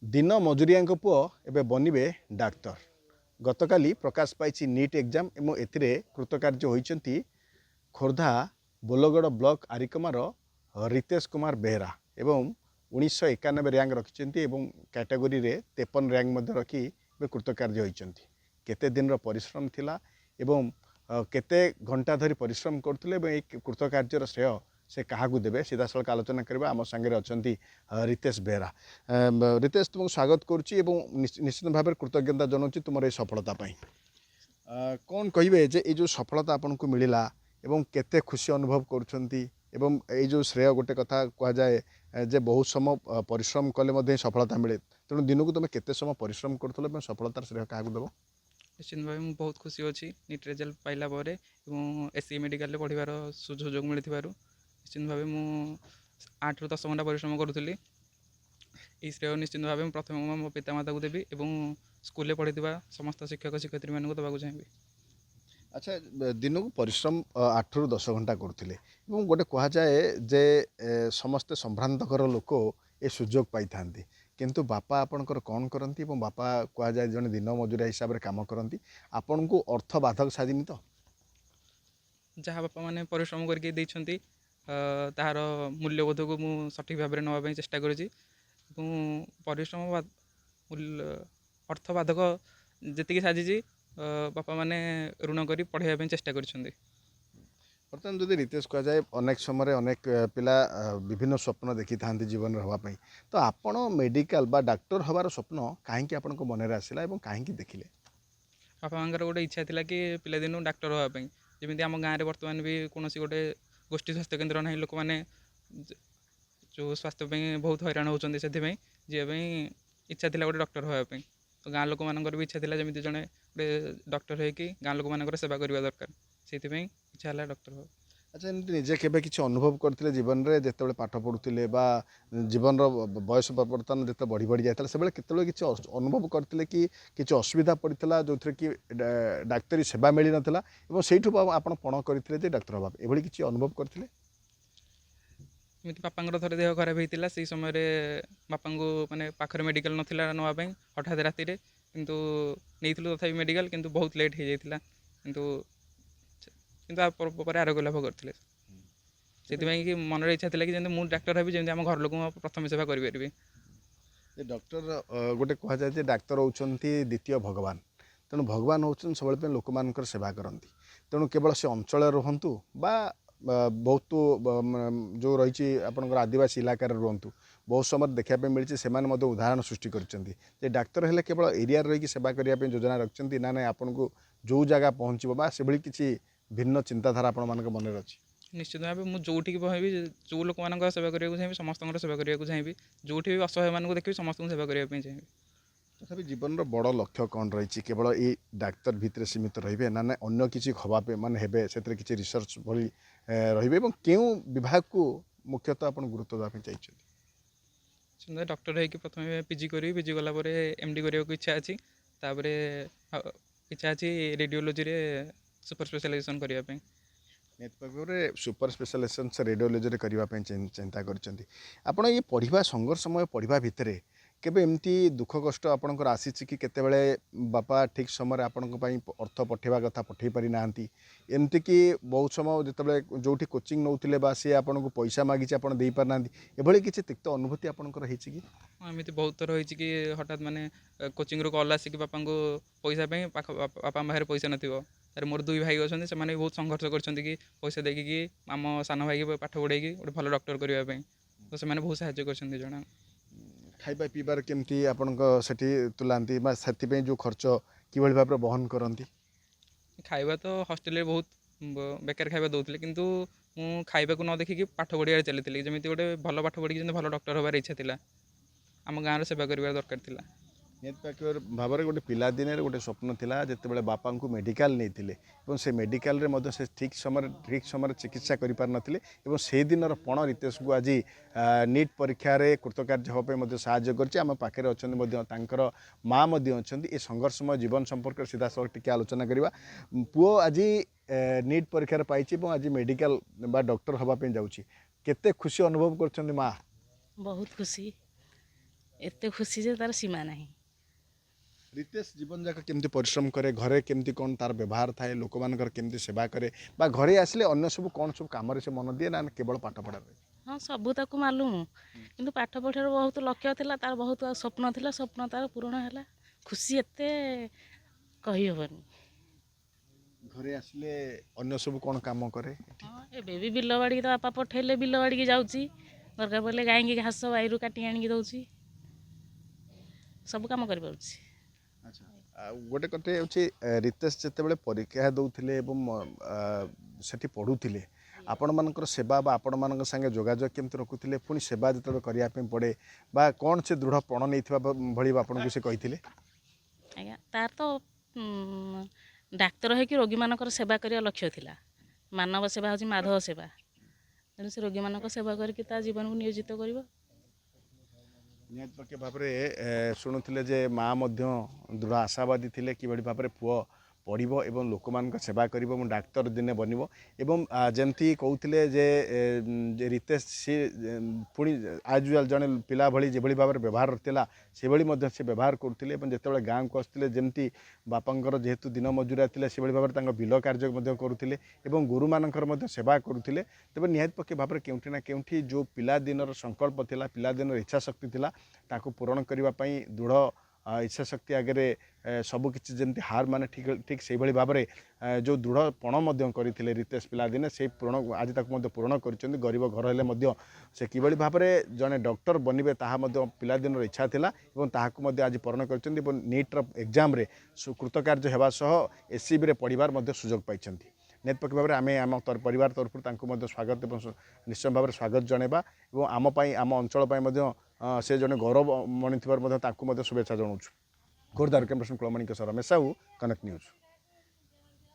दिन मजुरिया पुओ एबे बनबे डाक्तर। गतकाली प्रकाश पाई नीट एग्जाम एवं एथिरे कृतकार्य होइचंती खोर्धा बोलगड़ ब्लॉक आरिकमार रितेश कुमार बेहरा एवं 1991 रैंक रखिंट एवं कैटेगोरी रे 53 रैंक रखी कृतकार्य होइचंती। केते दिन रो परिश्रम थिला एवं केते घंटा धरी परिश्रम करते कृतकार्यर श्रेय से क्या देवे सीधा सड़क आलोचना करवा आम सांगे अच्छा रितेश बेहरा। रितेश तुमको स्वागत करुच्ची निश्चित भाव कृतज्ञता जनाऊँ तुम ये सफलता कौन कहे जे ये जो सफलता आपन को मिलला एवं केते खुशी अनुभव कर जो श्रेय गोटे कथा कहुए जे बहुत समय परिश्रम कले सफलता मिले तेणु दिन को तुम केते समय परिश्रम कर सफलतार श्रेय क्या देव? निश्चित भाव मुझे बहुत खुशी अच्छी नीट रिजल्ट पाइला एससी मेडिकल पढ़ार सुযোগ मिलू निश्चित भाव मुझे 8 ରୁ 10 घंटा परिश्रम करूली। ये श्रेय निश्चित भाव प्रथम मो पितामाता को देवी और स्कूल पढ़ी समस्त शिक्षक शिक्षयित्री मानक देवाक चाहिए। अच्छा दिन को परिश्रम 8 ରୁ 10 घंटा करते गोटे कहुए जे समस्ते संभ्रांतकर लोक ये सुजोग पाई था किंतु बापा आपणकर कौन करती बापा कहुए जड़े दिन मजुरिया हिसाब से कम करती आपण को अर्थ बाधक साजिनी तो जहाँ बापा मैंने परिश्रम करके तार मूल्यबोध को मुझे सठिक भाव में नापी चेष्टा करुँची। परिश्रम अर्थ बाधक जी साजिश बापा मैंने ऋण कर पढ़ाई चेष्टा कर। बर्तमान जदि रितेश कहुए अनेक समय अनेक पिला विभिन्न स्वप्न देखी था जीवन में हाँपाई तो आपण मेडिकल बा डाक्टर हबार स्वप्न कहीं आपण मन में आसला कहीं देखिले? बापा मांकर गोटे इच्छा थी कि पिलादिन डाक्टर हाँपाई जमी आम गाँव में बर्तमान भी कौन गोटे गोष्ठी स्वास्थ्य केन्द्र ना लोक मैंने जो स्वास्थ्य बहुत हैरान होती से जीवाई इच्छा थी गोटे डॉक्टर हाँपाई तो गाँ लोक मान भी इच्छा थी जमी जड़े गोटे डॉक्टर होगी गाँ लोक मान सेवा करवा दरकार से इच्छा है डॉक्टर हाँ। अच्छा एमती निजे केबे किसी अनुभव करते जीवन में जिते पाठ पढ़ुते बा जीवन बयस बर्तमान जिते बढ़ी बढ़ी जाता से केत किसी अनुभव करते कि किसी असुविधा पड़ता जो थे कि डाक्तरी सेवा मिल नाला से आप पण करते डाक्तर हवा ये किसी अनुभव करते? एमती बापा थोड़े देह खराब होता से समय बापा को मैंने पाखर मेडिकल नाला नापी हठात राति किंतु नहीं तथा मेडिकल किंतु बहुत लेट हो जाता किंतु आरोग्य लाभ करते से मन इच्छा थी कि मुझे डाक्तर हेबी जमी आम घर लोक प्रथम सेवा करें। डॉक्टर गोटे कहुए डाक्तर होती द्वितीय भगवान तेणु भगवान होती सब लोक मान सेवा करती तेणु केवल से अंचल रुहतु बा बहुत जो रही आपंकर आदिवासी इलाकार रुहतु बहुत समय देखापी मिली से उदाहरण सृष्टि कर डाक्तर हेल्ले केवल एरिया रही सेवा करने योजना रखिंट ना ना आपन को जो जगह पहुँचो से किसी भिन्न चिंताधारा आपण मान मन में अच्छी? निश्चित भाव मुझे जोटिक भी जो लोक मान सेवा करने चाहिए समस्त सेवा करने चाहिए जो भी असहाय मानक देखिए समस्त सेवा करने चाहिए। तथापि जीवन बड़ लक्ष्य कौन रही केवल ये डाक्तर भितर सीमित रे ना ना अन्य किसी हवापे माने हेबे से किसी रिसर्च भली रे क्यों विभाग को मुख्यतः आप गुरुत्व देवाई चाहिए? डॉक्टर है कि प्रथम पीजी करी पीजी गलापर एमडी करने को इच्छा अच्छी तापर इच्छा अच्छी रेडियोलोजी रे सुपर स्पेशलाइजेशन करने। सुपर स्पेशलाइजेशन रेडियोलोजी करने चिंता कर ये पढ़ा संघर्षमय पढ़ा भितर केबे एमती दुख कष्ट आपणकर आसी कि केतेबेले बापा ठीक समय आपण अर्थ पठेवा कथा पठे पारि ना एमती कि बहुत समय जिते जो कोचिंग नौते बा सी आपन को पैसा मागिचे आप दे पारना एभली किसी तिक्त अनुभूति आपणकर होती कि? हाँ एमती बहुत थर होती कि हठात माने कोचिंग रू कॉल आसिक बापा को पैसा बापा बाहर पैसा नथिबो तार मोर दुई भाई अच्छा से बहुत संघर्ष कर पैसा देखिकी आम सान भाई पाठ पढ़े गोटे भल डॉक्टर करने तो से बहुत साहय कर जना। खाइबा पीबार केमती आपण तुलांती से जो खर्च किभली भाव बहन करती? खाइबा तो हॉस्टेल बहुत बेकार खाइबा दौले किंतु मु खाइबा को न देखिकी पाठ पढ़िया चली जमी गोटे भल पाठ पढ़ी भल डॉक्टर हबार इच्छा थी आम गाँव सेवा कर दरकार थी। निहत भाव में गोटे पिला दिन गोटे स्वप्न था जिते बापा को मेडिकल नहीं से मेडिकल रे से ठीक समय चिकित्सा कर पार नथिले से दिन पण रितेश को आज नीट परीक्षा रे कृतकार्य होगापी साहय करम पाखे अच्छा माँ अच्छा ये संघर्षमय जीवन संपर्क सीधा सड़क टी आलोचना करवा। पुओ आज नीट परीक्षा पाई आज मेडिकल बा डॉक्टर होगापी जाऊँगी केते खुशी अनुभव कर माँ? बहुत खुशी एते खुशी जे तार सीमा नहीं। रितेश जीवन जाक केमती परिश्रम करे घरे केमती कौन तार व्यवहार थाए लोक मानकर केमती सेवा करे बा घरे आसले अन्य सब कौन सब काम से मन दिए ना केवल पाठ पढ़ा हाँ सबू ताकू मालूम किंतु पाठ पढ़ार बहुत लक्ष्य थिला तार बहुत स्वप्न थिला स्वप्न तार पूरण है खुशी एते कही हबनी। घरे आसले अन्य सब कौन काम करे हाँ एबे भी बिल बाड़ी तो बापा पठेले बिल बाड़ी की जाऊँगी दरकार पड़े गाई की घास बाहर काटी आनिकी दौची सब काम कर पारुछि। अच्छा गोटे कटे हूँ रितेश जिते परीक्षा दौले सेठी पढ़ुले आपण मानकर सेवा बा आपण मान संगे जोगाजोग केमती रखुले पुणी सेवा जो करने पड़े बा कौन से दृढ़ प्रण नहीं भाई आपको से कही आज्ञा तार तो डाक्तर है कि रोगी मानकर सेवा करने लक्ष्य थिला मानव सेवा हूँ माधव सेवा तेणु से रोगी मानक सेवा करके ता जीवन को नियोजित कर। निहत पक्ष भाव में शुणुले जे माँ दृढ़ आशावादी थे कि भाव में पुओ पढ़ो एवं लोक मान सेवा कर डाक्तर दिने बनब एवं जमती कहते जे रितेश सी पुणी आज यूजुआल जड़े पिला भली जो भाव में व्यवहार था से से व्यवहार करते जिते गाँव को आसते जमती बापांकर जेहेतु दिन मजुरा थे से भाव में बिल कार्य करुले एवं गुरु मानकर सेवा करुले तेज निहत पक्ष भाव में केउठी ना केउठी जो पिला दिन संकल्प थिला पिला दिन इच्छा शक्ति थिला ताको पूरण करने दृढ़ इच्छा शक्ति आगे सबकि जमी हार माने ठीक ठीक से भाव में जो दृढ़पण करते रितेश पिला दिने से पूरण आज तक पूरण कर गरीब घर हेले से कि भाव में जड़े डॉक्टर बनबे पिला दिन इच्छा थिला एवं ताहाकु आज पूरण कर नीट्र एग्जाम रे कृतकार्य होगा सह एससीबी रे पढ़ार सुजोग पाई निहत पक्ष भाव में आम परिवार तरफ स्वागत निश्चय भाव में स्वागत जनवा और आम अंचल से जड़े गौरव मणि शुभेच्छा जनाऊँ खोर्धार camera person Kulamani Ramesh Sahu connect news.